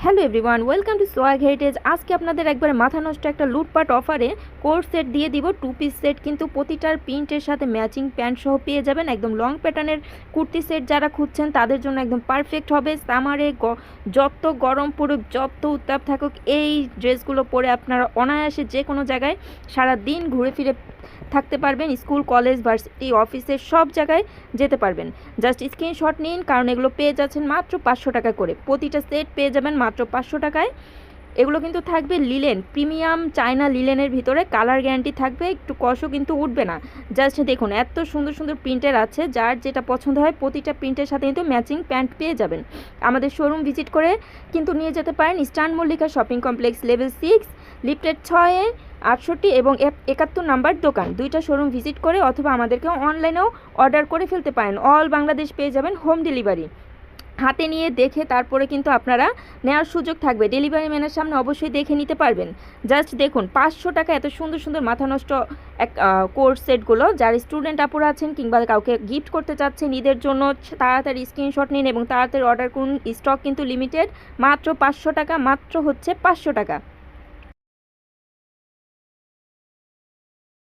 Hello everyone, welcome to swag heritage. আজকে আপনাদের একবারে মাথা নষ্ট একটা লুটপাট অফারে কোর্স সেট দিয়ে দিব। 2 পিস সেট, কিন্তু প্রতিটার প্রিন্টের সাথে ম্যাচিং প্যান্ট সহ পেয়ে যাবেন। একদম লং প্যাটার্নের কুর্তি সেট যারা খুঁজছেন তাদের জন্য একদম পারফেক্ট হবে। সামারে যত গরম পড়ুক, যত উত্তাপ থাকুক, এই ড্রেসগুলো পরে আপনারা অনায়াসে যে কোনো জায়গায় সারা দিন ঘুরে ফিরে থাকতে পারবেন। স্কুল, কলেজ, ভার্সিটি, অফিসে সব জায়গায় যেতে পারবেন। জাস্ট স্ক্রিনশট নিন, কারণ এগুলো পেয়ে যাচ্ছেন মাত্র 500 টাকা করে। প্রতিটা সেট পেয়ে যাবেন মাত্র 500 টাকায়। এগুলো কিন্তু থাকবে লিলেন, প্রিমিয়াম চায়না লিলেনের ভিতরে, কালার গ্যারান্টি থাকবে, একটু কষও কিন্তু উঠবে না। জাস্ট দেখুন এত সুন্দর সুন্দর প্রিন্টের আছে, যার যেটা পছন্দ হয় প্রতিটা প্রিন্টের সাথে কিন্তু ম্যাচিং প্যান্ট পেয়ে যাবেন। আমাদের শোরুম ভিজিট করে কিন্তু নিয়ে যেতে পারেন। Eastern Mallika shopping complex, level 6, lifted 6-এ 68 এবং 71 নাম্বার দোকান। দুইটা শোরুম ভিজিট করে অথবা আমাদেরকে অনলাইনেও অর্ডার করে ফেলতে পারেন। অল বাংলাদেশ পেয়ে যাবেন হোম ডেলিভারি। হাতে নিয়ে দেখে তারপরে কিন্তু আপনারা নেওয়ার সুযোগ থাকবে। ডেলিভারি ম্যানের সামনে অবশ্যই দেখে নিতে পারবেন। জাস্ট দেখুন 500 টাকা এত সুন্দর সুন্দর মাথা নষ্ট এক কোর্স সেটগুলো। যারা স্টুডেন্ট আপুরা আছেন কিংবা কাউকে গিফট করতে চাচ্ছেন ঈদের জন্য, তাড়াতাড়ি স্ক্রিনশট নিন এবং তাড়াতাড়ি অর্ডার করুন। স্টক কিন্তু লিমিটেড। মাত্র 500 টাকা, মাত্র হচ্ছে 500 টাকা।